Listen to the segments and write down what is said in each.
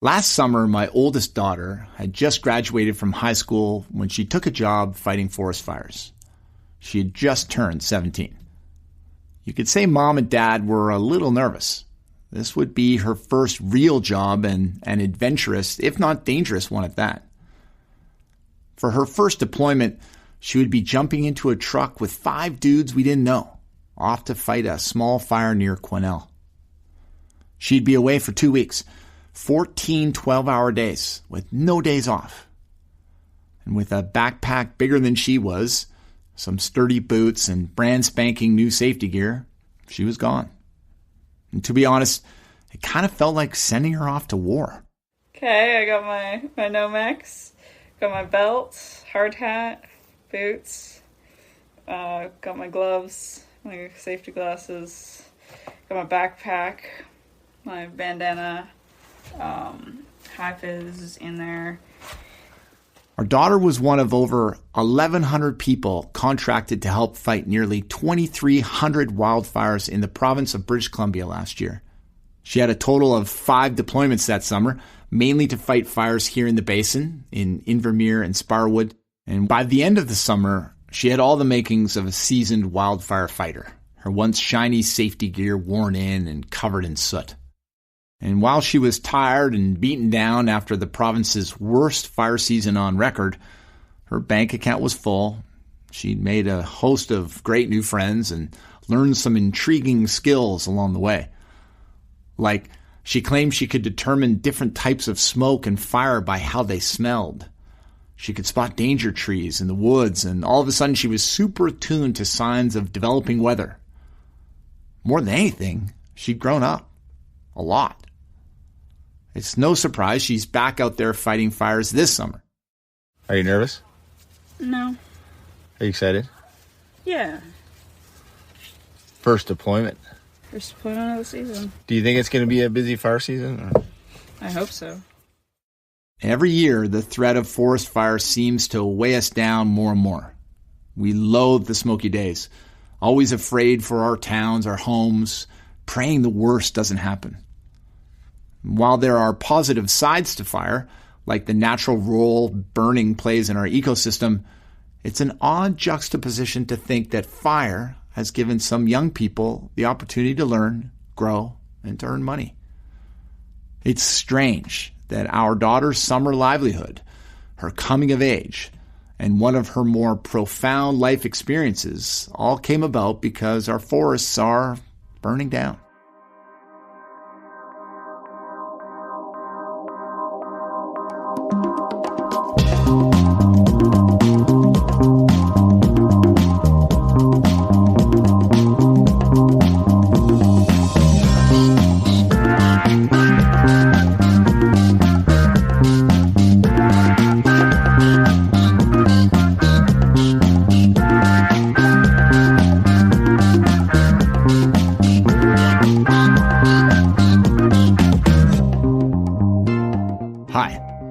Last summer, my oldest daughter had just graduated from high school when she took a job fighting forest fires. She had just turned 17. You could say Mom and Dad were a little nervous. This would be her first real job and an adventurous, if not dangerous one at that. For her first deployment, she would be jumping into a truck with 5 dudes we didn't know, off to fight a small fire near Quesnel. She'd be away for 2 weeks, 14 12-hour days with no days off. And with a backpack bigger than she was, some sturdy boots and brand spanking new safety gear, she was gone. And to be honest, it kind of felt like sending her off to war. Okay, I got my Nomex, got my belt, hard hat, boots, got my gloves, my safety glasses, got my backpack, my bandana, high-vis is in there. Our daughter was one of over 1,100 people contracted to help fight nearly 2,300 wildfires in the province of British Columbia last year. She had a total of 5 deployments that summer, mainly to fight fires here in the basin, in Invermere and Sparwood. And by the end of the summer, she had all the makings of a seasoned wildfire fighter, her once shiny safety gear worn in and covered in soot. And while she was tired and beaten down after the province's worst fire season on record, her bank account was full. She'd made a host of great new friends and learned some intriguing skills along the way. Like, she claimed she could determine different types of smoke and fire by how they smelled. She could spot danger trees in the woods, and all of a sudden she was super attuned to signs of developing weather. More than anything, she'd grown up. A lot. It's no surprise she's back out there fighting fires this summer. Are you nervous? No. Are you excited? Yeah. First deployment. First deployment of the season. Do you think it's going to be a busy fire season? Or? I hope so. Every year, the threat of forest fire seems to weigh us down more and more. We loathe the smoky days, always afraid for our towns, our homes, praying the worst doesn't happen. While there are positive sides to fire, like the natural role burning plays in our ecosystem, it's an odd juxtaposition to think that fire has given some young people the opportunity to learn, grow, and to earn money. It's strange that our daughter's summer livelihood, her coming of age, and one of her more profound life experiences all came about because our forests are burning down.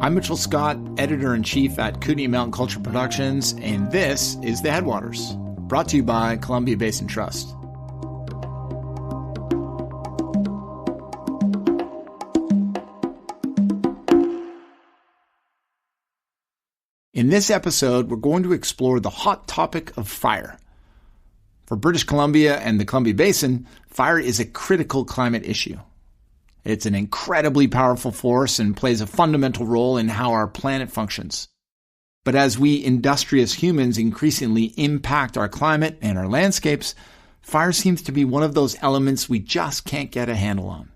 I'm Mitchell Scott, Editor-in-Chief at Kootenay Mountain Culture Productions, and this is The Headwaters, brought to you by Columbia Basin Trust. In this episode, we're going to explore the hot topic of fire. For British Columbia and the Columbia Basin, fire is a critical climate issue. It's an incredibly powerful force and plays a fundamental role in how our planet functions. But as we industrious humans increasingly impact our climate and our landscapes, fire seems to be one of those elements we just can't get a handle on.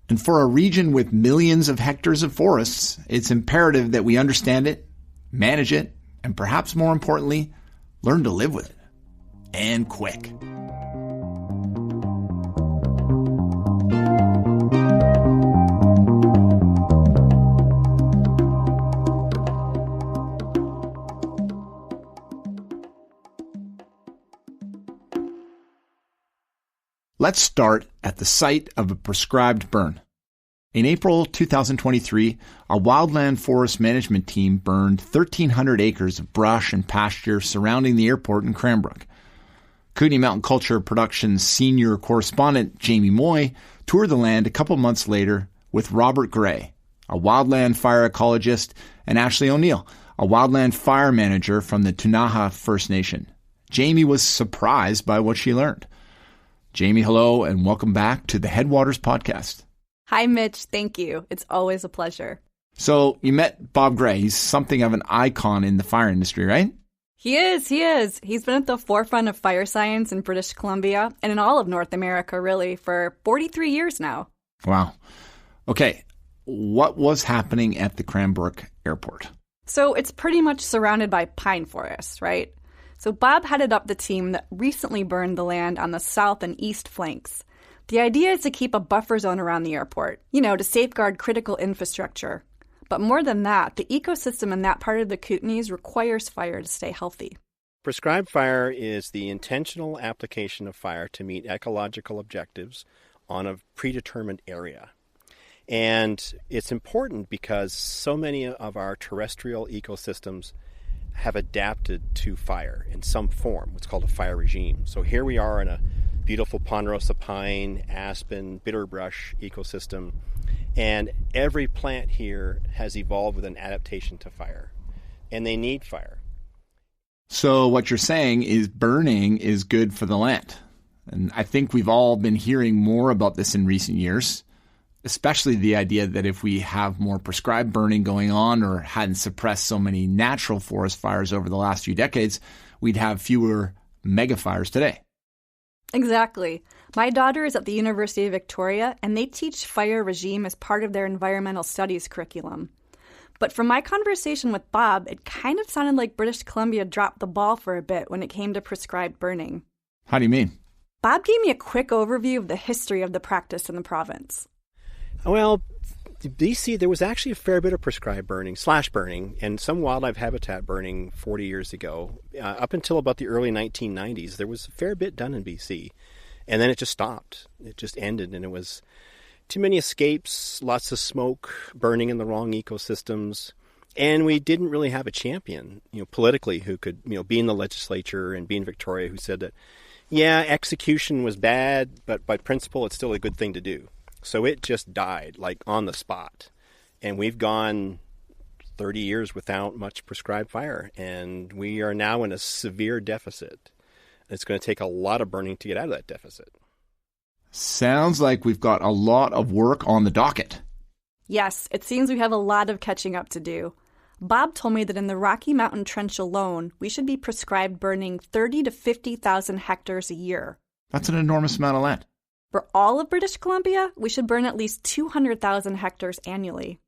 And for a region with millions of hectares of forests, it's imperative that we understand it, manage it, and perhaps more importantly, learn to live with it. And quick. Let's start at the site of a prescribed burn. In April 2023, a wildland forest management team burned 1,300 acres of brush and pasture surrounding the airport in Cranbrook. Kootenay Mountain Culture Productions senior correspondent Jamie Moy toured the land a couple months later with Robert Gray, a wildland fire ecologist, and Ashley O'Neill, a wildland fire manager from the Tunaha First Nation. Jamie was surprised by what she learned. Jamie, hello, and welcome back to the Headwaters Podcast. Hi, Mitch. Thank you. It's always a pleasure. So you met Bob Gray. He's something of an icon in the fire industry, right? He is. He's been at the forefront of fire science in British Columbia and in all of North America, really, for 43 years now. Wow. Okay, what was happening at the Cranbrook Airport? So it's pretty much surrounded by pine forests, right? So Bob headed up the team that recently burned the land on the south and east flanks. The idea is to keep a buffer zone around the airport, to safeguard critical infrastructure. But more than that, the ecosystem in that part of the Kootenays requires fire to stay healthy. Prescribed fire is the intentional application of fire to meet ecological objectives on a predetermined area. And it's important because so many of our terrestrial ecosystems have adapted to fire in some form, what's called a fire regime. So here we are in a beautiful ponderosa pine, aspen, bitterbrush ecosystem. And every plant here has evolved with an adaptation to fire. And they need fire. So what you're saying is burning is good for the land. And I think we've all been hearing more about this in recent years, especially the idea that if we have more prescribed burning going on or hadn't suppressed so many natural forest fires over the last few decades, we'd have fewer megafires today. Exactly. My daughter is at the University of Victoria, and they teach fire regime as part of their environmental studies curriculum. But from my conversation with Bob, it kind of sounded like British Columbia dropped the ball for a bit when it came to prescribed burning. How do you mean? Bob gave me a quick overview of the history of the practice in the province. Well, BC, there was actually a fair bit of prescribed burning, slash burning, and some wildlife habitat burning 40 years ago. Up until about the early 1990s, there was a fair bit done in BC. And then it just stopped. It just ended, and it was too many escapes, lots of smoke, burning in the wrong ecosystems. And we didn't really have a champion, politically, who could, be in the legislature and be in Victoria, who said that, yeah, execution was bad, but by principle, it's still a good thing to do. So it just died, like on the spot. And we've gone 30 years without much prescribed fire. And we are now in a severe deficit. It's going to take a lot of burning to get out of that deficit. Sounds like we've got a lot of work on the docket. Yes, it seems we have a lot of catching up to do. Bob told me that in the Rocky Mountain Trench alone, we should be prescribed burning 30 to 50,000 hectares a year. That's an enormous amount of land. For all of British Columbia, we should burn at least 200,000 hectares annually.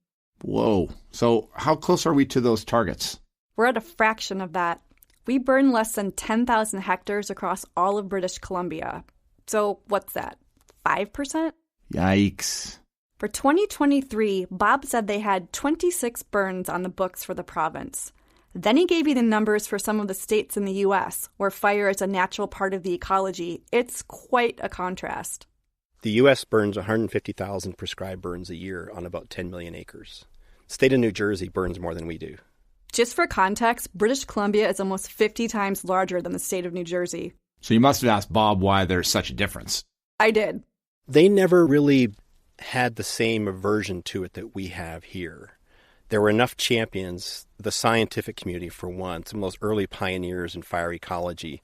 Whoa. So how close are we to those targets? We're at a fraction of that. We burn less than 10,000 hectares across all of British Columbia. So what's that, 5%? Yikes. For 2023, Bob said they had 26 burns on the books for the province. Then he gave you the numbers for some of the states in the U.S., where fire is a natural part of the ecology. It's quite a contrast. The U.S. burns 150,000 prescribed burns a year on about 10 million acres. The state of New Jersey burns more than we do. Just for context, British Columbia is almost 50 times larger than the state of New Jersey. So you must have asked Bob why there's such a difference. I did. They never really had the same aversion to it that we have here. There were enough champions, the scientific community for one, some of those early pioneers in fire ecology.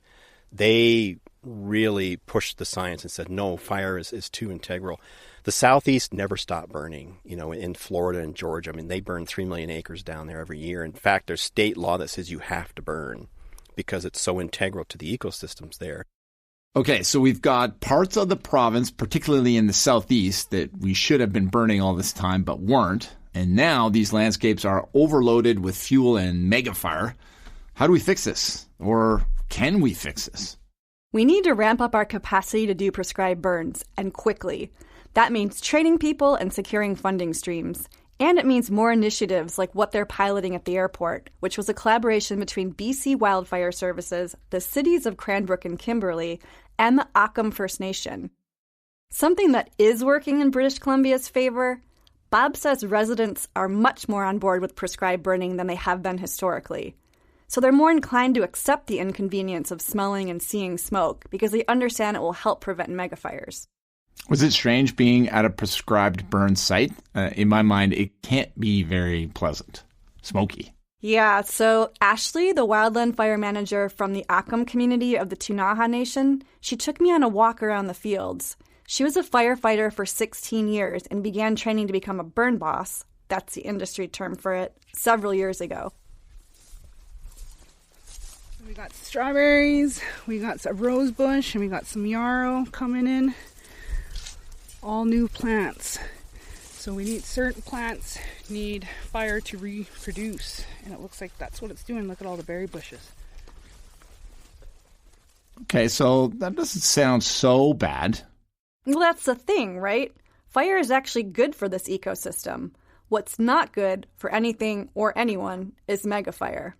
They really pushed the science and said, no, fire is too integral. The Southeast never stopped burning, in Florida and Georgia. I mean, they burn 3 million acres down there every year. In fact, there's state law that says you have to burn because it's so integral to the ecosystems there. Okay, so we've got parts of the province, particularly in the Southeast, that we should have been burning all this time but weren't. And now these landscapes are overloaded with fuel and megafire. How do we fix this? Or can we fix this? We need to ramp up our capacity to do prescribed burns, and quickly. That means training people and securing funding streams. And it means more initiatives like what they're piloting at the airport, which was a collaboration between BC Wildfire Services, the cities of Cranbrook and Kimberley, and the Occam First Nation. Something that is working in British Columbia's favor, Bob says residents are much more on board with prescribed burning than they have been historically. So they're more inclined to accept the inconvenience of smelling and seeing smoke because they understand it will help prevent megafires. Was it strange being at a prescribed burn site? In my mind, it can't be very pleasant. Smoky. Yeah, so Ashley, the wildland fire manager from the Acom community of the Ktunaxa Nation, she took me on a walk around the fields. She was a firefighter for 16 years and began training to become a burn boss, that's the industry term for it, several years ago. We got strawberries, we got a rose bush, and we got some yarrow coming in. All new plants. So we need certain plants need fire to reproduce, and it looks like that's what it's doing. Look at all the berry bushes. Okay, so that doesn't sound so bad. Well, that's the thing, right? Fire is actually good for this ecosystem. What's not good for anything or anyone is megafire.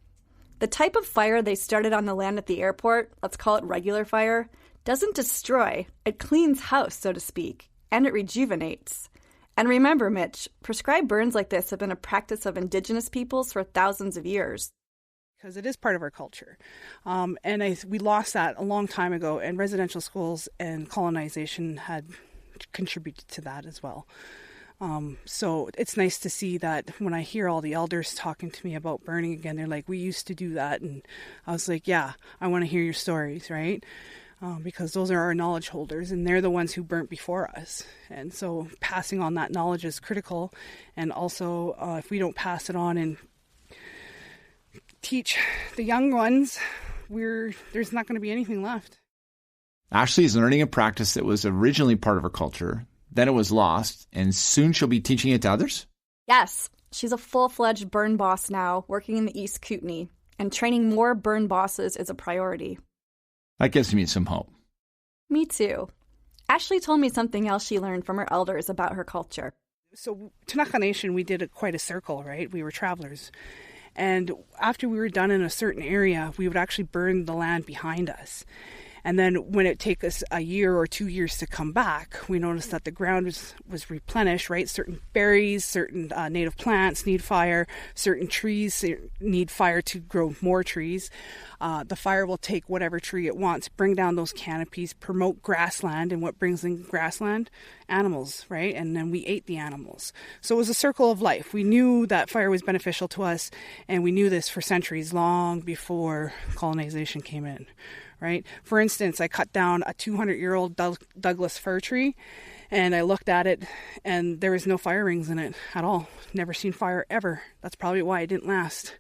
The type of fire they started on the land at the airport, let's call it regular fire, doesn't destroy. It cleans house, so to speak, and it rejuvenates. And remember, Mitch, prescribed burns like this have been a practice of indigenous peoples for thousands of years. Because it is part of our culture. We lost that a long time ago, and residential schools and colonization had contributed to that as well. So it's nice to see that when I hear all the elders talking to me about burning again, they're like, we used to do that. And I was like, yeah, I want to hear your stories, right? Because those are our knowledge holders, and they're the ones who burnt before us. And so passing on that knowledge is critical. And also, if we don't pass it on and teach the young ones, there's not going to be anything left. Ashley is learning a practice that was originally part of her culture, then it was lost, and soon she'll be teaching it to others? Yes, she's a full-fledged burn boss now, working in the East Kootenay, and training more burn bosses is a priority. That gives me some hope. Me too. Ashley told me something else she learned from her elders about her culture. So Ktunaxa Nation, we did quite a circle, right? We were travelers. And after we were done in a certain area, we would actually burn the land behind us. And then when it take us a year or 2 years to come back, we noticed that the ground was replenished, right? Certain berries, certain native plants need fire, certain trees need fire to grow more trees. The fire will take whatever tree it wants, bring down those canopies, promote grassland. And what brings in grassland? Animals, right? And then we ate the animals. So it was a circle of life. We knew that fire was beneficial to us, and we knew this for centuries, long before colonization came in. Right? For instance, I cut down a 200-year-old Douglas fir tree, and I looked at it, and there was no fire rings in it at all. Never seen fire ever. That's probably why it didn't last.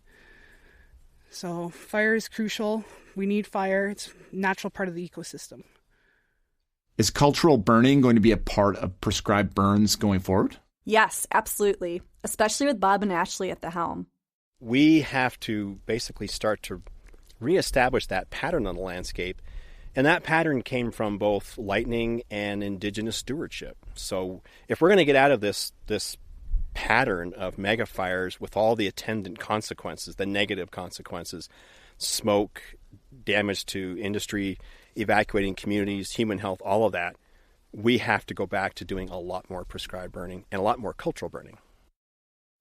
So fire is crucial. We need fire. It's a natural part of the ecosystem. Is cultural burning going to be a part of prescribed burns going forward? Yes, absolutely, especially with Bob and Ashley at the helm. We have to basically start to reestablish that pattern on the landscape, and that pattern came from both lightning and indigenous stewardship. So if we're going to get out of this pattern of megafires with all the attendant consequences, the negative consequences, smoke, damage to industry, evacuating communities, human health, all of that, we have to go back to doing a lot more prescribed burning and a lot more cultural burning.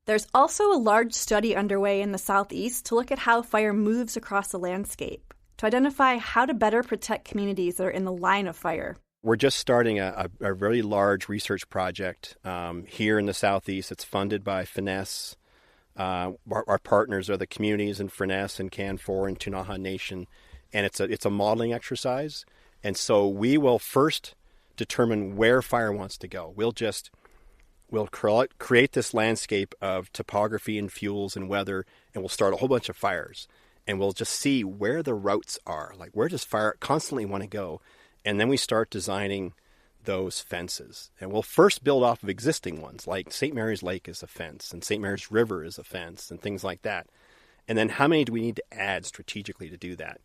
There's also a large study underway in the Southeast to look at how fire moves across the landscape, to identify how to better protect communities that are in the line of fire. We're just starting a very large research project here in the Southeast. It's funded by Finesse. Our partners are the communities in Finesse and Can4 and Ktunaxa Nation, and it's a modeling exercise. And so we will first determine where fire wants to go. We'll create this landscape of topography and fuels and weather, and we'll start a whole bunch of fires. And we'll just see where the routes are, like where does fire constantly want to go. And then we start designing those fences. And we'll first build off of existing ones, like St. Mary's Lake is a fence, and St. Mary's River is a fence, and things like that. And then how many do we need to add strategically to do that?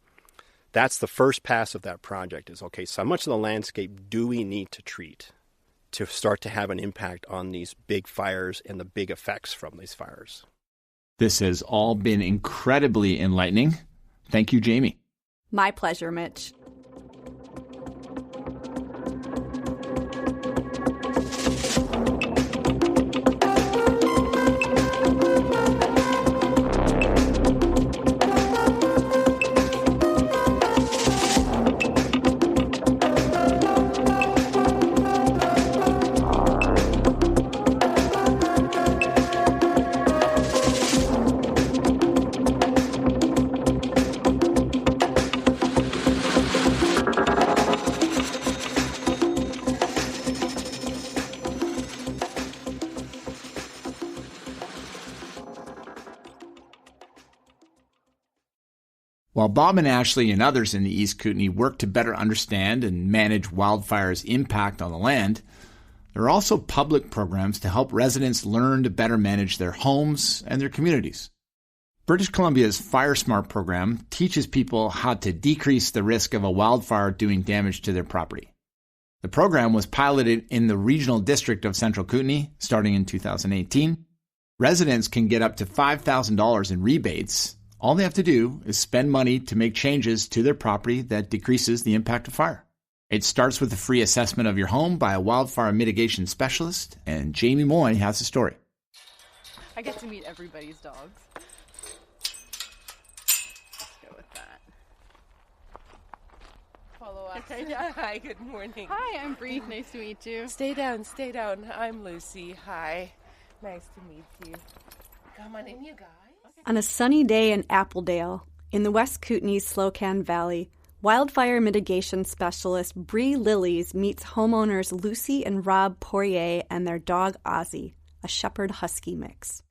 That's the first pass of that project is, okay, so how much of the landscape do we need to treat to start to have an impact on these big fires and the big effects from these fires? This has all been incredibly enlightening. Thank you, Jamie. My pleasure, Mitch. While Bob and Ashley and others in the East Kootenay work to better understand and manage wildfire's impact on the land, there are also public programs to help residents learn to better manage their homes and their communities. British Columbia's Fire Smart program teaches people how to decrease the risk of a wildfire doing damage to their property. The program was piloted in the regional district of Central Kootenay starting in 2018. Residents can get up to $5,000 in rebates. All they have to do is spend money to make changes to their property that decreases the impact of fire. It starts with a free assessment of your home by a wildfire mitigation specialist, and Jamie Moy has the story. I get to meet everybody's dogs. Let's go with that. Follow up. Hi, good morning. Hi, I'm Bree. Nice to meet you. Stay down. I'm Lucy. Hi. Nice to meet you. Come on in, you guys. On a sunny day in Appledale, in the West Kootenay Slocan Valley, wildfire mitigation specialist Bree Lillies meets homeowners Lucy and Rob Poirier and their dog Ozzy, a shepherd husky mix.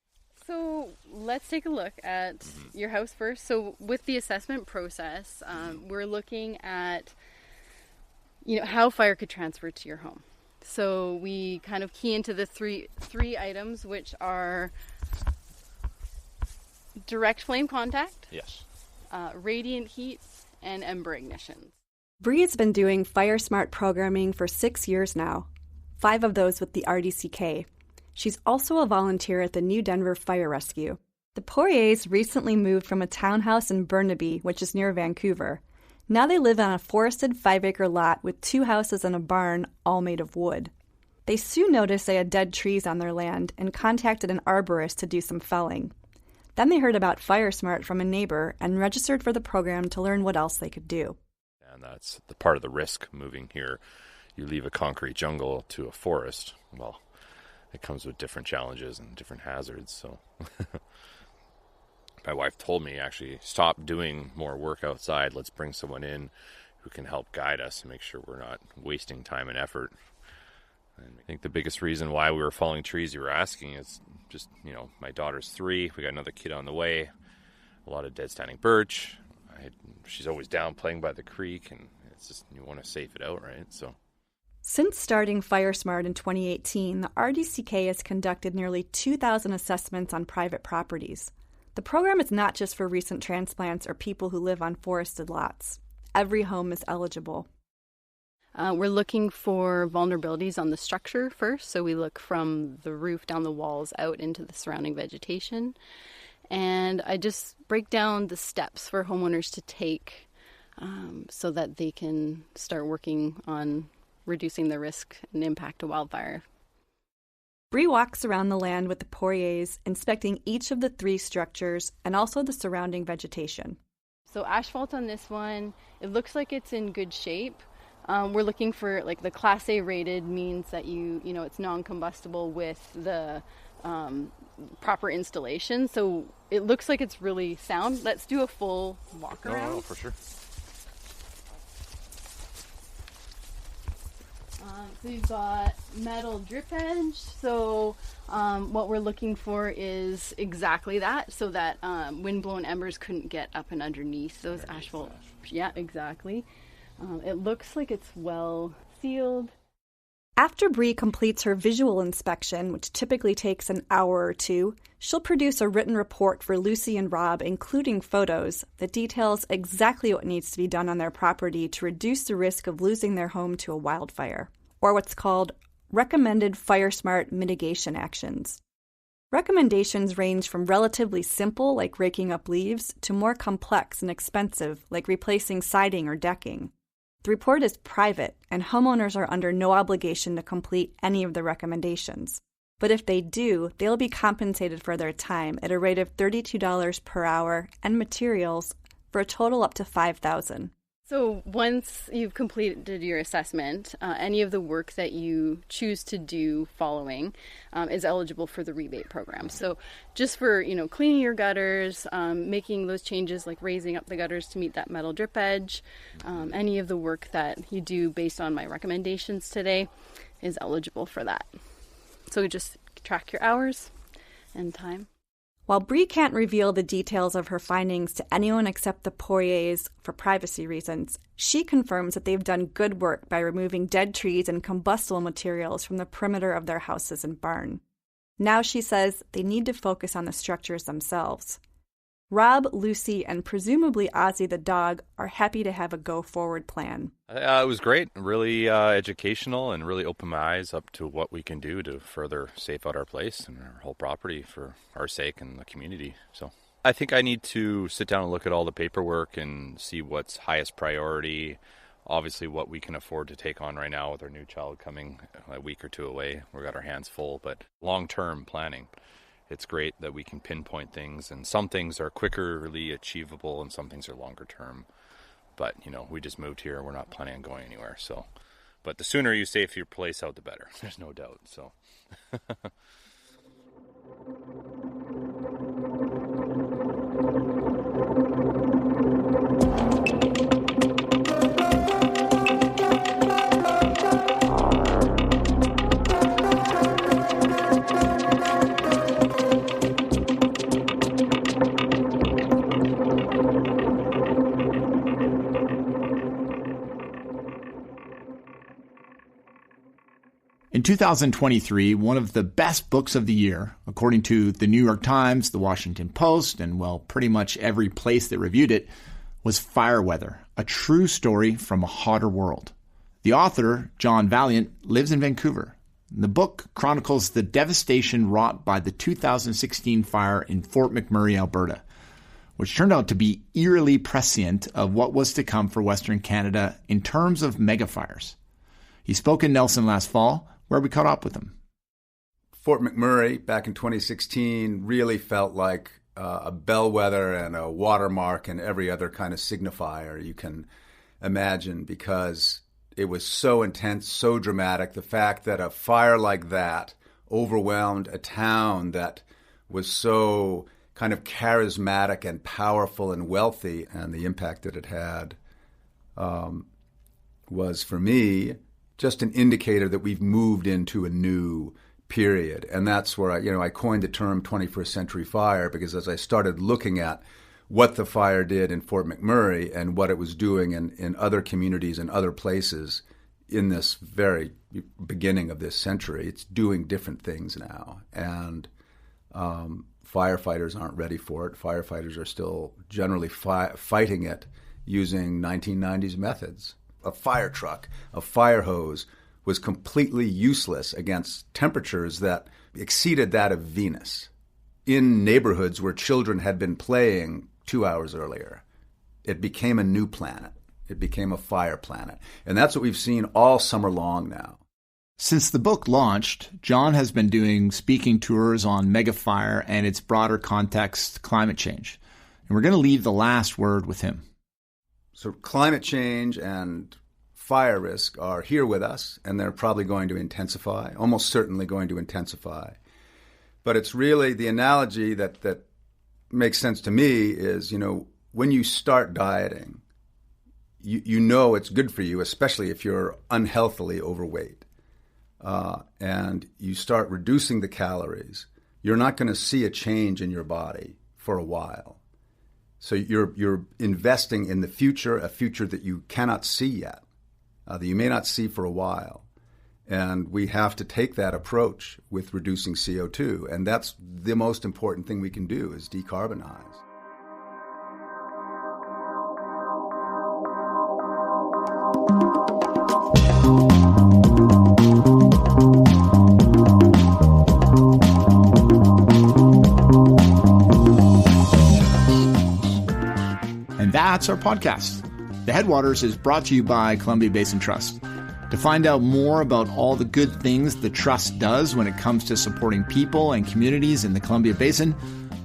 So let's take a look at your house first. So with the assessment process, we're looking at how fire could transfer to your home. So we kind of key into the three items, which are direct flame contact, Yes. radiant heat, and ember ignitions. Bree has been doing Fire Smart programming for 6 years now, 5 of those with the RDCK. She's also a volunteer at the New Denver Fire Rescue. The Poiriers recently moved from a townhouse in Burnaby, which is near Vancouver. Now they live on a forested 5-acre lot with 2 houses and a barn, all made of wood. They soon noticed they had dead trees on their land and contacted an arborist to do some felling. Then they heard about Fire Smart from a neighbor and registered for the program to learn what else they could do. And that's the part of the risk moving here. You leave a concrete jungle to a forest. Well, it comes with different challenges and different hazards. So my wife told me, actually, stop doing more work outside. Let's bring someone in who can help guide us and make sure we're not wasting time and effort. And I think the biggest reason why we were falling trees, you were asking, is just, my daughter's 3. We got another kid on the way. A lot of dead standing birch. She's always down playing by the creek, and it's just, you want to safe it out, right? So. Since starting Fire Smart in 2018, the RDCK has conducted nearly 2,000 assessments on private properties. The program is not just for recent transplants or people who live on forested lots. Every home is eligible. We're looking for vulnerabilities on the structure first, so we look from the roof down the walls out into the surrounding vegetation. And I just break down the steps for homeowners to take so that they can start working on reducing the risk and impact of wildfire. Bree walks around the land with the Poiriers, inspecting each of the 3 structures and also the surrounding vegetation. So asphalt on this one, it looks like it's in good shape. We're looking for, the Class A rated means that it's non-combustible with the proper installation. So it looks like it's really sound. Let's do a full walk around. No, for sure. So you've got metal drip edge. So what we're looking for is exactly that, so that wind-blown embers couldn't get up and underneath those asphalt. Yeah, exactly. It looks like it's well sealed. After Bree completes her visual inspection, which typically takes an hour or 2, she'll produce a written report for Lucy and Rob, including photos, that details exactly what needs to be done on their property to reduce the risk of losing their home to a wildfire, or what's called recommended Fire Smart mitigation actions. Recommendations range from relatively simple, like raking up leaves, to more complex and expensive, like replacing siding or decking. The report is private, and homeowners are under no obligation to complete any of the recommendations. But if they do, they'll be compensated for their time at a rate of $32 per hour and materials for a total up to $5,000. So once you've completed your assessment, any of the work that you choose to do following is eligible for the rebate program. So just for, cleaning your gutters, making those changes like raising up the gutters to meet that metal drip edge, any of the work that you do based on my recommendations today is eligible for that. So just track your hours and time. While Bree can't reveal the details of her findings to anyone except the Poiriers for privacy reasons, she confirms that they've done good work by removing dead trees and combustible materials from the perimeter of their houses and barn. Now she says they need to focus on the structures themselves. Rob, Lucy, and presumably Ozzy the dog are happy to have a go-forward plan. It was great, really educational, and really opened my eyes up to what we can do to further safe out our place and our whole property for our sake and the community. So I think I need to sit down and look at all the paperwork and see what's highest priority. Obviously what we can afford to take on right now with our new child coming a week or two away. We've got our hands full, but long-term planning. It's great that we can pinpoint things, and some things are quickly achievable and some things are longer term. But, we just moved here. We're not planning on going anywhere. So, but the sooner you safe your place out, the better. There's no doubt. So. In 2023, one of the best books of the year, according to the New York Times, the Washington Post, and, pretty much every place that reviewed it, was Fire Weather, a true story from a hotter world. The author, John Valiant, lives in Vancouver. The book chronicles the devastation wrought by the 2016 fire in Fort McMurray, Alberta, which turned out to be eerily prescient of what was to come for Western Canada in terms of megafires. He spoke in Nelson last fall, where we caught up with him. Fort McMurray back in 2016 really felt like a bellwether and a watermark and every other kind of signifier you can imagine, because it was so intense, so dramatic. The fact that a fire like that overwhelmed a town that was so kind of charismatic and powerful and wealthy, and the impact that it had was, for me, just an indicator that we've moved into a new period. And that's where I coined the term 21st century fire, because as I started looking at what the fire did in Fort McMurray and what it was doing in other communities and other places in this very beginning of this century, it's doing different things now. And firefighters aren't ready for it. Firefighters are still generally fighting it using 1990s methods. A fire truck, a fire hose, was completely useless against temperatures that exceeded that of Venus in neighborhoods where children had been playing 2 hours earlier. It became a new planet. It became a fire planet. And that's what we've seen all summer long now. Since the book launched, John has been doing speaking tours on megafire and its broader context, climate change. And we're going to leave the last word with him. So climate change and fire risk are here with us, and they're probably going to intensify, almost certainly going to intensify. But it's really the analogy that makes sense to me is, when you start dieting, you know it's good for you, especially if you're unhealthily overweight. And you start reducing the calories, you're not going to see a change in your body for a while. So you're investing in the future, a future that you cannot see yet, that you may not see for a while. And we have to take that approach with reducing CO2. And that's the most important thing we can do, is decarbonize. And that's our podcast. The Headwaters is brought to you by Columbia Basin Trust. To find out more about all the good things the Trust does when it comes to supporting people and communities in the Columbia Basin,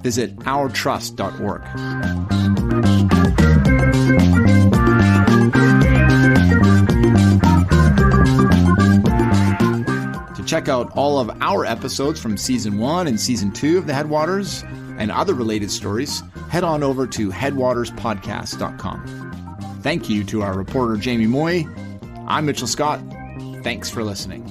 visit ourtrust.org. To check out all of our episodes from Season 1 and Season 2 of the Headwaters and other related stories, head on over to headwaterspodcast.com. Thank you to our reporter, Jamie Moy. I'm Mitchell Scott. Thanks for listening.